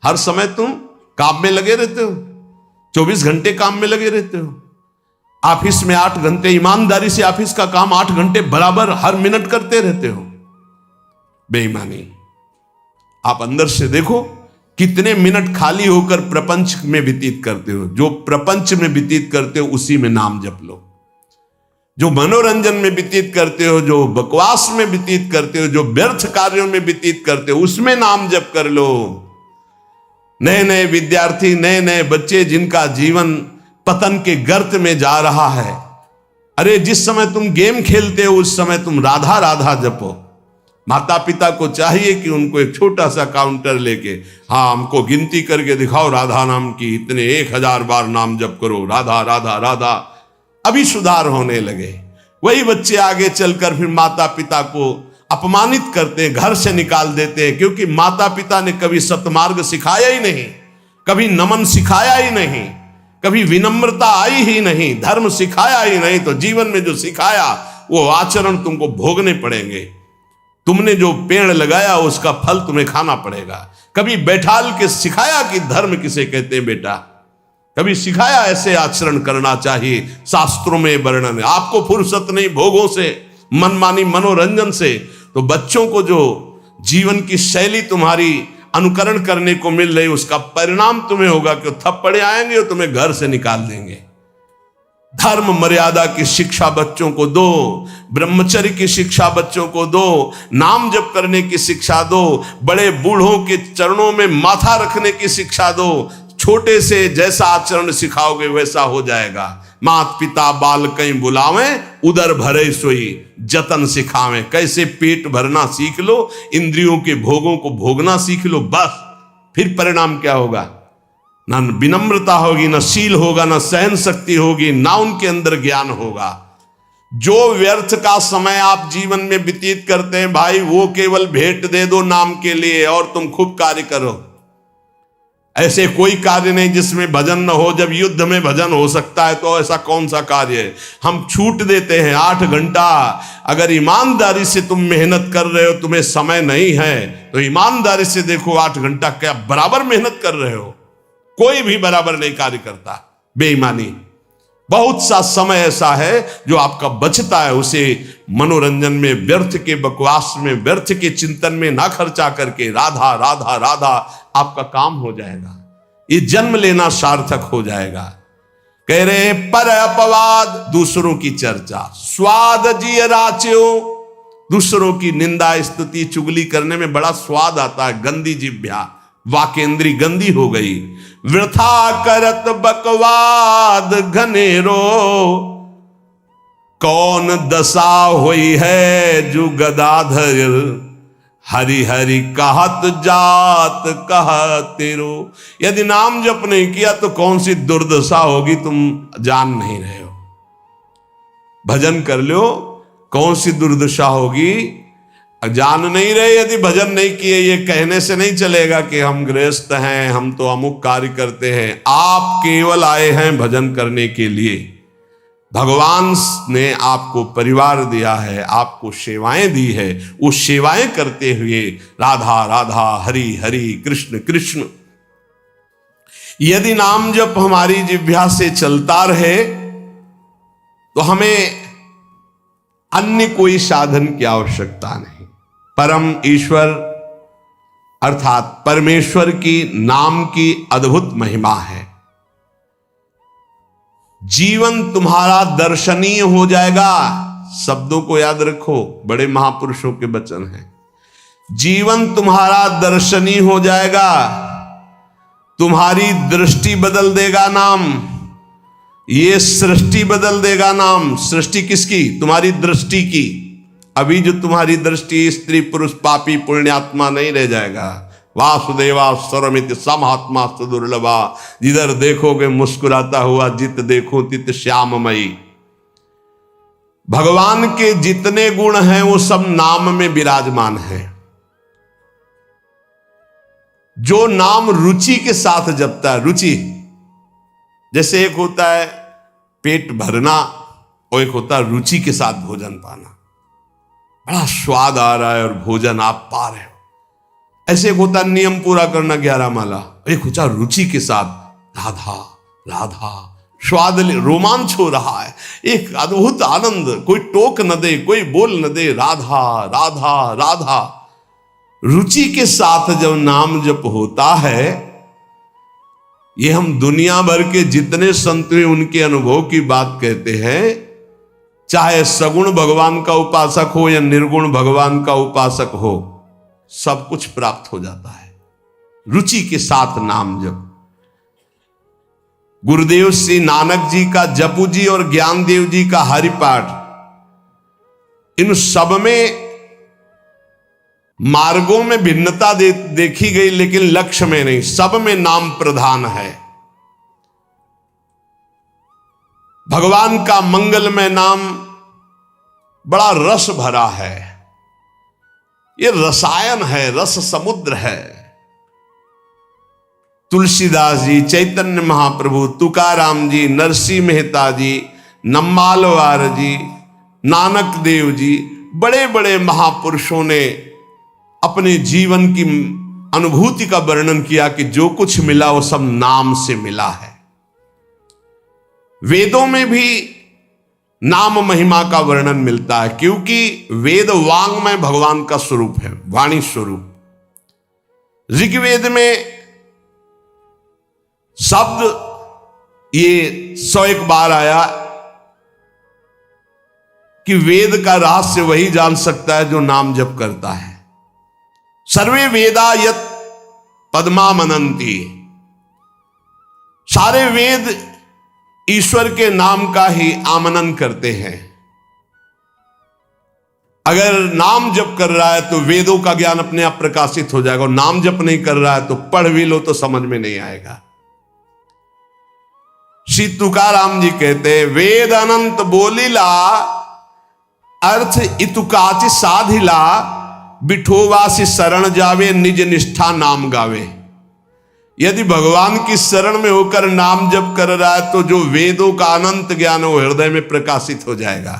हर समय तुम काम में लगे रहते हो, 24 घंटे काम में लगे रहते हो। ऑफिस में 8 घंटे ईमानदारी से ऑफिस का काम 8 घंटे बराबर हर मिनट करते रहते हो। बेईमानी। आप अंदर से देखो कितने मिनट खाली होकर प्रपंच में व्यतीत करते हो। जो प्रपंच में व्यतीत करते हो उसी में नाम जप लो। जो मनोरंजन में व्यतीत करते हो, जो बकवास में व्यतीत करते हो, जो व्यर्थ कार्यों में व्यतीत करते हो, उसमें नाम जप कर लो। नए नए विद्यार्थी, नए नए बच्चे जिनका जीवन पतन के गर्त में जा रहा है, अरे जिस समय तुम गेम खेलते हो उस समय तुम राधा राधा जपो। माता पिता को चाहिए कि उनको एक छोटा सा काउंटर लेके, हाँ हमको गिनती करके दिखाओ राधा नाम की, इतने 1000 बार नाम जप करो, राधा राधा राधा। अभी सुधार होने लगे। वही बच्चे आगे चलकर फिर माता पिता को अपमानित करते हैं, घर से निकाल देते हैं, क्योंकि माता पिता ने कभी सतमार्ग सिखाया ही नहीं, कभी नमन सिखाया ही नहीं, कभी विनम्रता आई ही नहीं, धर्म सिखाया ही नहीं। तो जीवन में जो सिखाया वो आचरण तुमको भोगने पड़ेंगे। तुमने जो पेड़ लगाया उसका फल तुम्हें खाना पड़ेगा। कभी बैठाल के सिखाया कि धर्म किसे कहते हैं बेटा, कभी सिखाया ऐसे आचरण करना चाहिए। शास्त्रों में वर्णन है। आपको फुर्सत नहीं भोगों से, मनमानी मनोरंजन से, तो बच्चों को जो जीवन की शैली तुम्हारी अनुकरण करने को मिल रही उसका परिणाम तुम्हें होगा कि थप्पड़े आएंगे और तुम्हें घर से निकाल देंगे। धर्म मर्यादा की शिक्षा बच्चों को दो, ब्रह्मचर्य की शिक्षा बच्चों को दो, नाम जप करने की शिक्षा दो, बड़े बूढ़ों के चरणों में माथा रखने की शिक्षा दो। छोटे से जैसा आचरण सिखाओगे वैसा हो जाएगा। मात पिता बाल कहीं बुलावे, उदर भरे सोई जतन सिखावे। कैसे पेट भरना सीख लो, इंद्रियों के भोगों को भोगना सीख लो, बस फिर परिणाम क्या होगा? ना विनम्रता होगी, ना शील होगा, ना सहन शक्ति होगी, ना उनके अंदर ज्ञान होगा। जो व्यर्थ का समय आप जीवन में व्यतीत करते हैं भाई, वो केवल भेंट दे दो नाम के लिए और तुम खूब कार्य करो। ऐसे कोई कार्य नहीं जिसमें भजन न हो। जब युद्ध में भजन हो सकता है तो ऐसा कौन सा कार्य है? हम छूट देते हैं 8 घंटा। अगर ईमानदारी से तुम मेहनत कर रहे हो, तुम्हें समय नहीं है तो ईमानदारी से देखो 8 घंटा क्या बराबर मेहनत कर रहे हो? कोई भी बराबर नहीं कार्य करता। बेईमानी। बहुत सा समय ऐसा है जो आपका बचता है, उसे मनोरंजन में, व्यर्थ के बकवास में, व्यर्थ के चिंतन में ना खर्चा करके राधा राधा राधा आपका काम हो जाएगा। ये जन्म लेना सार्थक हो जाएगा। कह रहे हैं पर अपवाद, दूसरों की चर्चा, स्वाद जिय राच्यो। दूसरों की निंदा स्तुति चुगली करने में बड़ा स्वाद आता है। गंदी जिह्वा, वाकेंद्री गंदी हो गई। वृथा करत बकवाद घनेरो, कौन दशा हुई है जो गदाधर। हरि हरि कहत जात कहतेरो। यदि नाम जप नहीं किया तो कौन सी दुर्दशा होगी तुम जान नहीं रहे हो। भजन कर लो, कौन सी दुर्दशा होगी जान नहीं रहे। यदि भजन नहीं किए, ये कहने से नहीं चलेगा कि हम गृहस्थ हैं, हम तो अमुक कार्य करते हैं। आप केवल आए हैं भजन करने के लिए। भगवान ने आपको परिवार दिया है, आपको सेवाएं दी है। वो सेवाएं करते हुए राधा राधा, हरि हरि, कृष्ण कृष्ण। यदि नाम जप हमारी जिह्वा से चलता रहे तो हमें अन्य कोई साधन की आवश्यकता नहीं। परम ईश्वर अर्थात परमेश्वर की नाम की अद्भुत महिमा है। जीवन तुम्हारा दर्शनीय हो जाएगा। शब्दों को याद रखो, बड़े महापुरुषों के वचन हैं। जीवन तुम्हारा दर्शनीय हो जाएगा। तुम्हारी दृष्टि बदल देगा नाम। ये सृष्टि बदल देगा नाम। सृष्टि किसकी? तुम्हारी दृष्टि की। अभी जो तुम्हारी दृष्टि स्त्री पुरुष पापी पुण्यात्मा नहीं रह जाएगा। वासुदेवा सर्वमित समात्मा सुदुर्लभा। जिधर देखोगे मुस्कुराता हुआ, जित देखो तित श्याममयी। भगवान के जितने गुण हैं वो सब नाम में विराजमान है। जो नाम रुचि के साथ जपता है, रुचि जैसे एक होता है पेट भरना और एक होता है रुचि के साथ भोजन पाना। बड़ा स्वाद आ रहा है और भोजन आप पा रहे हो, ऐसे एक होता नियम पूरा करना 11 माला, एक होता रुचि के साथ राधा राधा, स्वाद रोमांच हो रहा है, एक अद्भुत आनंद, कोई टोक न दे, कोई बोल न दे, राधा राधा राधा। रुचि के साथ जब नाम जप होता है, ये हम दुनिया भर के जितने संत हैं उनके अनुभव की बात कहते हैं, चाहे सगुण भगवान का उपासक हो या निर्गुण भगवान का उपासक हो, सब कुछ प्राप्त हो जाता है रुचि के साथ नाम जप। गुरुदेव श्री नानक जी का जपू जी और ज्ञानदेव जी का हरिपाठ, इन सब में मार्गों में भिन्नता देखी गई, लेकिन लक्ष्य में नहीं, सब में नाम प्रधान है। भगवान का मंगलमय नाम बड़ा रस भरा है, ये रसायन है, रस समुद्र है। तुलसीदास जी, चैतन्य महाप्रभु, तुकाराम जी, नरसिंह मेहता जी, नम्मालवार जी, नानक देव जी, बड़े बड़े महापुरुषों ने अपने जीवन की अनुभूति का वर्णन किया कि जो कुछ मिला वो सब नाम से मिला है। वेदों में भी नाम महिमा का वर्णन मिलता है, क्योंकि वेद वांग्मय भगवान का स्वरूप है, वाणी स्वरूप। ऋग्वेद में शब्द ये 101 बार आया कि वेद का रहस्य वही जान सकता है जो नाम जप करता है। सर्वे वेदा यत पद्मा मनंती, सारे वेद ईश्वर के नाम का ही आमनन करते हैं। अगर नाम जप कर रहा है तो वेदों का ज्ञान अपने आप प्रकाशित हो जाएगा, और नाम जप नहीं कर रहा है तो पढ़ भी लो तो समझ में नहीं आएगा। श्री तुकाराम जी कहते हैं, वेद अनंत बोलिला अर्थ इतुकाचि साधिला, बिठोवासी शरण जावे निज निष्ठा नाम गावे। यदि भगवान की शरण में होकर नाम जप कर रहा है तो जो वेदों का अनंत ज्ञान वो हृदय में प्रकाशित हो जाएगा।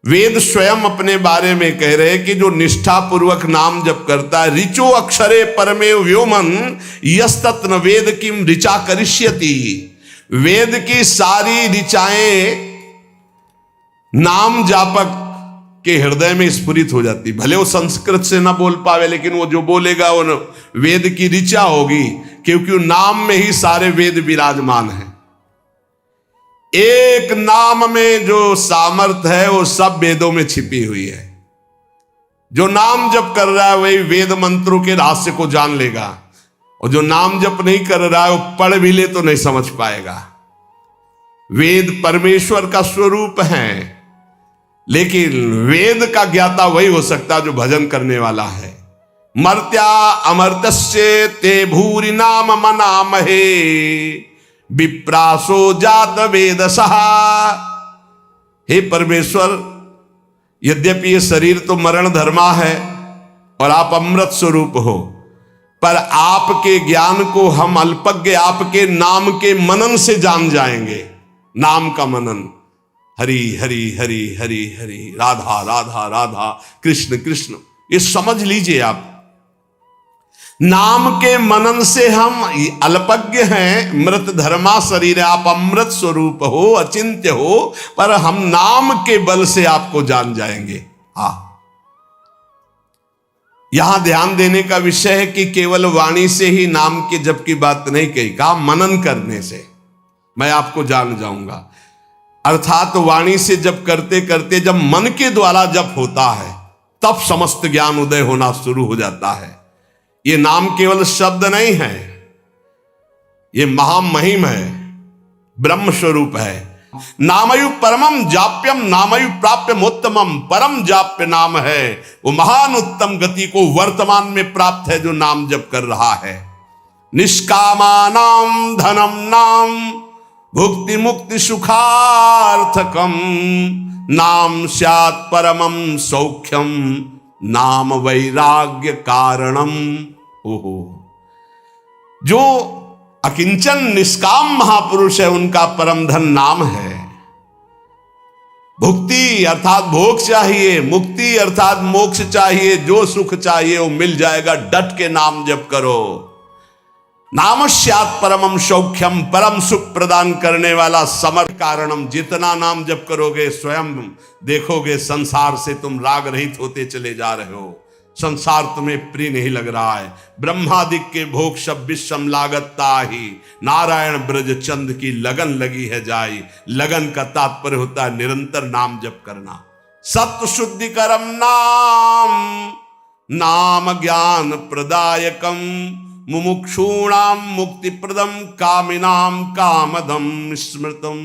वेद स्वयं अपने बारे में कह रहे हैं कि जो निष्ठा पूर्वक नाम जप करता है, ऋचो अक्षरे परमे व्योमन यस्तत्न वेद किम ऋचा करिष्यति। वेद की सारी ऋचाएं नाम जापक के हृदय में स्फुरित हो जाती। भले वो संस्कृत से ना बोल पावे, लेकिन वो जो बोलेगा वो वेद की ऋचा होगी, क्योंकि नाम में ही सारे वेद विराजमान हैं। एक नाम में जो सामर्थ है वो सब वेदों में छिपी हुई है। जो नाम जप कर रहा है वही वेद मंत्रों के रहस्य को जान लेगा, और जो नाम जप नहीं कर रहा है वो पढ़ भी ले तो नहीं समझ पाएगा। वेद परमेश्वर का स्वरूप है, लेकिन वेद का ज्ञाता वही हो सकता है जो भजन करने वाला है। मर्त्या अमर्त्य ते भूरि नाम मनामहे, विप्रासो जात वेद सहा। हे परमेश्वर, यद्यपि ये शरीर तो मरण धर्मा है और आप अमृत स्वरूप हो, पर आपके ज्ञान को हम अल्पज्ञ आपके नाम के मनन से जान जाएंगे। नाम का मनन, हरि हरि हरि हरि हरि, राधा राधा राधा, कृष्ण कृष्ण, ये समझ लीजिए आप। नाम के मनन से हम अल्पज्ञ हैं, मृत धर्मा शरीर है, आप अमृत स्वरूप हो, अचिंत्य हो, पर हम नाम के बल से आपको जान जाएंगे। यहां ध्यान देने का विषय है कि केवल वाणी से ही नाम के जप की बात नहीं कही, कहा मनन करने से मैं आपको जान जाऊंगा। अर्थात वाणी से जप करते करते जब मन के द्वारा जप होता है तब समस्त ज्ञान उदय होना शुरू हो जाता है। ये नाम केवल शब्द नहीं है, ये महामहिम है, ब्रह्म स्वरूप है। नामयु परमम जाप्यम नामयु प्राप्यम उत्तमम, परम जाप्य नाम है, वो महान उत्तम गति को वर्तमान में प्राप्त है जो नाम जप कर रहा है। निष्कामानाम धनम नाम भुक्ति मुक्ति सुखार्थकम, नाम स्यात् परमम सौख्यम, नाम वैराग्य कारणम। ओहो, जो अकिंचन निष्काम महापुरुष है उनका परम धन नाम है। भुक्ति अर्थात भोग चाहिए, मुक्ति अर्थात मोक्ष चाहिए, जो सुख चाहिए वो मिल जाएगा। डट के नाम जप करो। नामस्यात् परमम सौख्यम, परम सुख प्रदान करने वाला समर्थ कारणम। जितना नाम जप करोगे स्वयं देखोगे संसार से तुम राग रहित होते चले जा रहे हो। संसार तुम्हें प्रिय नहीं लग रहा है। ब्रह्मादिक के भोग सब विषम लागता ही, नारायण ब्रज चंद की लगन लगी है जाई। लगन का तात्पर्य होता है निरंतर नाम जप करना। सत्य शुद्धि करम नाम, नाम ज्ञान प्रदायकम, मुमुक्षूणाम मुक्ति प्रदम, कामिनाम कामदम स्मृतम।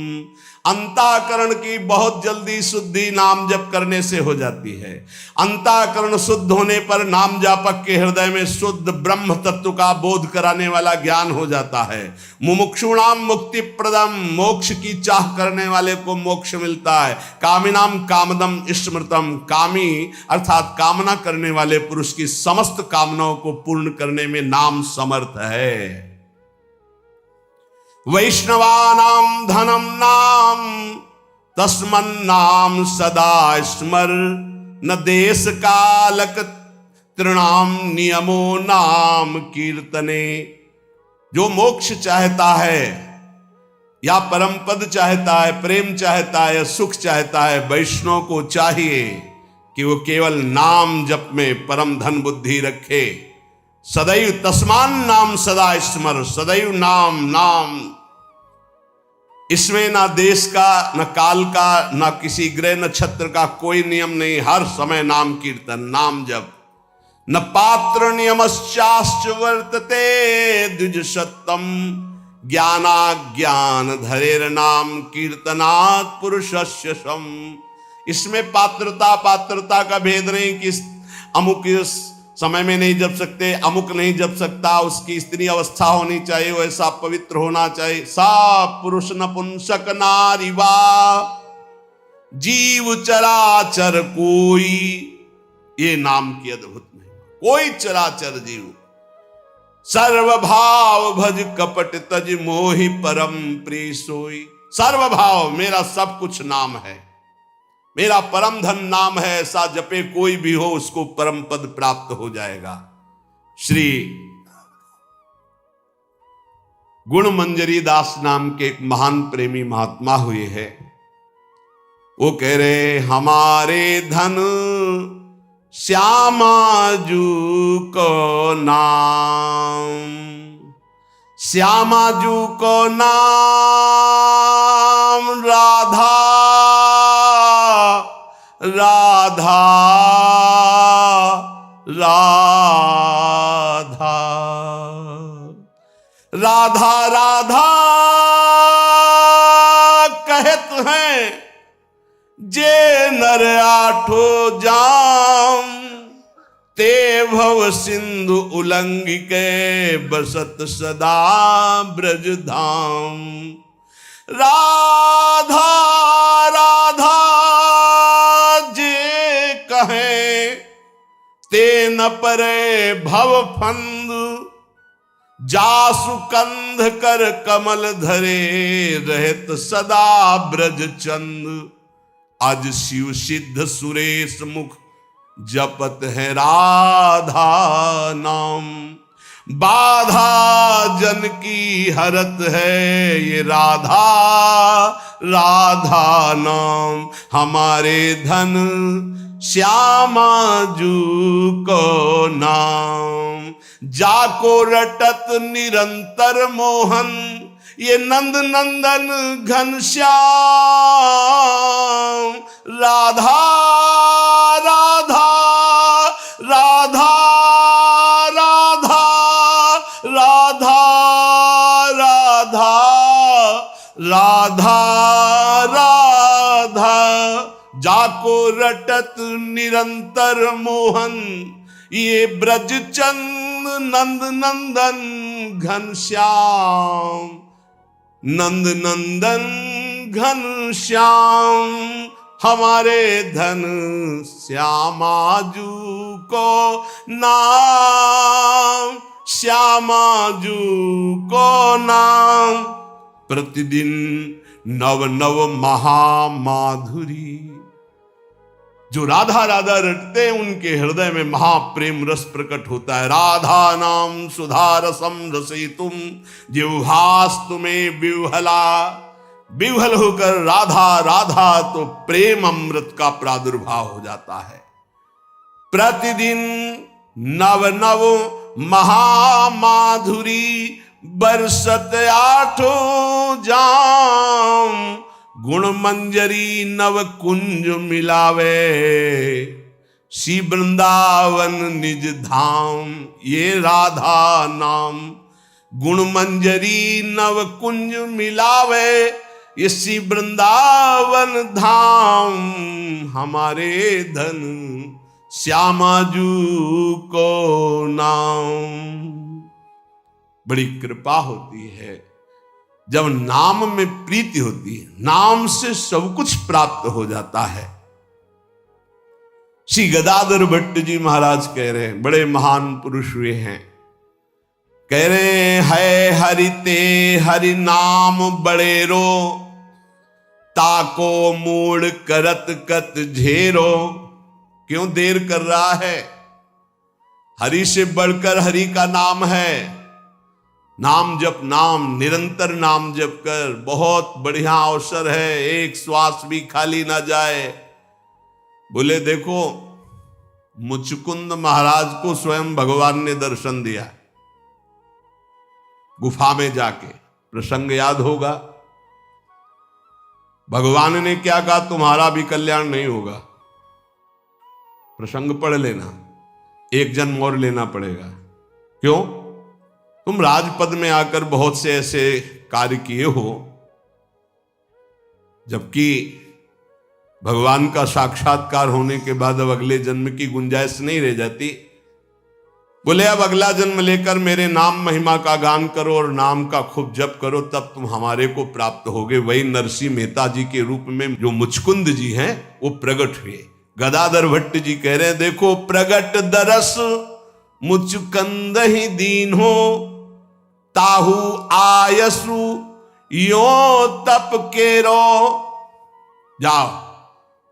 अंतःकरण की बहुत जल्दी शुद्धि नाम जप करने से हो जाती है। अंतःकरण शुद्ध होने पर नाम जापक के हृदय में शुद्ध ब्रह्म तत्व का बोध कराने वाला ज्ञान हो जाता है। मुमुक्षुणाम मुक्ति प्रदम, मोक्ष की चाह करने वाले को मोक्ष मिलता है। कामिनाम कामदम स्मृतम, कामी अर्थात कामना करने वाले पुरुष की समस्त कामनाओं को पूर्ण करने में नाम समर्थ है। वैष्णवानाम धनम नाम, तस्मन्नाम सदा स्मर, न देश कालक तृणाम नियमो नाम कीर्तने। जो मोक्ष चाहता है या परम पद चाहता है, प्रेम चाहता है या सुख चाहता है, वैष्णव को चाहिए कि वो केवल नाम जप में परम धन बुद्धि रखे। सदैव तस्मान नाम सदा स्मर, सदैव नाम नाम। इसमें ना देश का, न काल का, न किसी ग्रह नक्षत्र का कोई नियम नहीं। हर समय नाम कीर्तन, नाम जप। न पात्र नियमश्चाश्च वर्तते द्विज सत्तम, ज्ञानाज्ञान धरेर नाम कीर्तनात् पुरुषस्य सम। इसमें पात्रता का भेद नहीं कि अमुक समय में नहीं जप सकते, अमुक नहीं जप सकता, उसकी स्त्री अवस्था होनी चाहिए, वैसा पवित्र होना चाहिए। सा पुरुष नपुंसक नारी वा, जीव चराचर कोई, ये नाम की अद्भुत महिमा। कोई चराचर जीव सर्वभाव भज कपट तज मोहि परम प्रिय सोई। सर्वभाव, मेरा सब कुछ नाम है, मेरा परम धन नाम है। ऐसा जपे कोई भी हो उसको परम पद प्राप्त हो जाएगा। श्री गुण मंजरी दास नाम के एक महान प्रेमी महात्मा हुए हैं। वो कह रहे, हमारे धन श्यामाजू को नाम, श्यामाजू को नाम, राधा राधा राधा राधा राधा कहत हैं जे नर आठो जाम, ते भव सिंधु उल्लंघि के बसत सदा ब्रज धाम। राधा राधा ते न परे भव फंद, जासु कंध कर कमल धरे, रहत सदा ब्रज चंद। आज शिव सिद्ध सुरेश मुख जपत है राधा नाम, बाधा जन की हरत है ये राधा राधा नाम। हमारे धन श्यामाजू को नाम, जाको रटत निरंतर मोहन, ये नंद नंदन घनश्याम। राधा राधा राधा राधा राधा राधा राधा राधा, जाको रटत निरंतर मोहन, ये ब्रज चंद नंद नंदन घनश्याम। नंद नंदन घनश्याम, हमारे धन श्यामाजू को नाम, श्यामाजू को नाम। प्रतिदिन नव नव महामाधुरी। जो राधा राधा रटते हैं उनके हृदय में महाप्रेम रस प्रकट होता है। राधा नाम सुधा रसम रसयितुम जिह्वास्तु में विह्वला। विह्वल होकर राधा राधा तो प्रेम अमृत का प्रादुर्भाव हो जाता है। प्रतिदिन नव नव महामाधुरी बरसत आठों जाम। गुण मंजरी नव कुंज मिलावे श्री वृंदावन निज धाम। ये राधा नाम गुण मंजरी नव कुंज मिलावे ये श्री वृंदावन धाम। हमारे धन श्यामाजू को नाम। बड़ी कृपा होती है जब नाम में प्रीति होती है। नाम से सब कुछ प्राप्त हो जाता है। श्री गदाधर भट्ट जी महाराज कह रहे हैं, बड़े महान पुरुष हुए हैं, कह रहे है हरि ते हरि नाम बड़ेरो ताको मूड करत कत झेरो। क्यों देर कर रहा है? हरि से बढ़कर हरि का नाम है। नाम जप, नाम निरंतर नाम जप कर, बहुत बढ़िया अवसर है, एक श्वास भी खाली ना जाए। बोले देखो मुचकुंद महाराज को स्वयं भगवान ने दर्शन दिया गुफा में जाके, प्रसंग याद होगा। भगवान ने क्या कहा? तुम्हारा भी कल्याण नहीं होगा। प्रसंग पढ़ लेना, एक जन्म और लेना पड़ेगा। क्यों? तुम राजपद में आकर बहुत से ऐसे कार्य किए हो, जबकि भगवान का साक्षात्कार होने के बाद अब अगले जन्म की गुंजाइश नहीं रह जाती। बोले अब अगला जन्म लेकर मेरे नाम महिमा का गान करो और नाम का खूब जप करो, तब तुम हमारे को प्राप्त होगे। वही नरसिंह मेहता जी के रूप में जो मुचकुंद जी हैं वो प्रकट हुए। गदाधर भट्ट जी कह रहे हैं, देखो प्रगट दरस मुचकंद ही दीन हो ताहू आयसु यो तप केरो। जाओ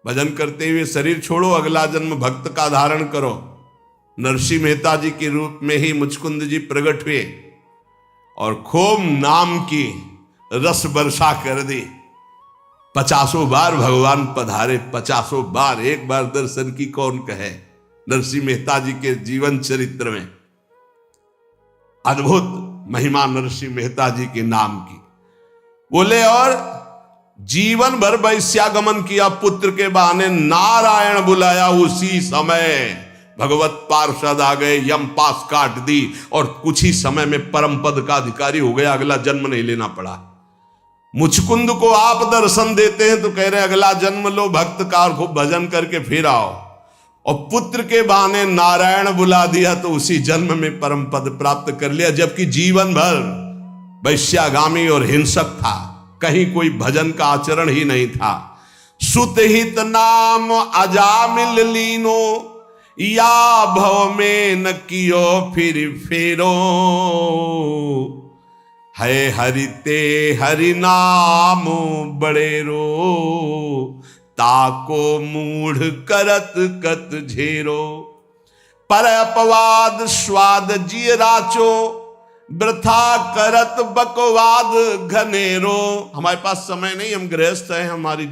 भजन करते हुए शरीर छोड़ो, अगला जन्म भक्त का धारण करो। नरसिंह मेहता जी के रूप में ही मुचकुंद जी प्रकट हुए और खूब नाम की रस वर्षा कर दी। 50 बार भगवान पधारे, 50 बार। एक बार दर्शन की कौन कहे? नरसिंह मेहता जी के जीवन चरित्र में अद्भुत महिमा नरसिंह मेहता जी के नाम की। बोले और जीवन भर वैश्यागमन किया, पुत्र के बहाने नारायण बुलाया, उसी समय भगवत पार्षद आ गए, यम पास काट दी और कुछ ही समय में परम पद का अधिकारी हो गया। अगला जन्म नहीं लेना पड़ा। मुचकुंद को आप दर्शन देते हैं तो कह रहे अगला जन्म लो, भक्त का खूब भजन करके फिर आओ। और पुत्र के बहाने नारायण बुला दिया तो उसी जन्म में परम पद प्राप्त कर लिया, जबकि जीवन भर वैश्यागामी और हिंसक था, कहीं कोई भजन का आचरण ही नहीं था। सुत हित नाम अजामिल लीनो या भव में न कियो फिर फेरो। है हरि ते हरि नाम बड़ेरो ताको मूढ़ करत कत झेरो। पर अपवाद स्वाद जिय राचो वृथा करत बकवाद घनेरो। हमारे पास समय नहीं, हम गृहस्थ हैं, हमारी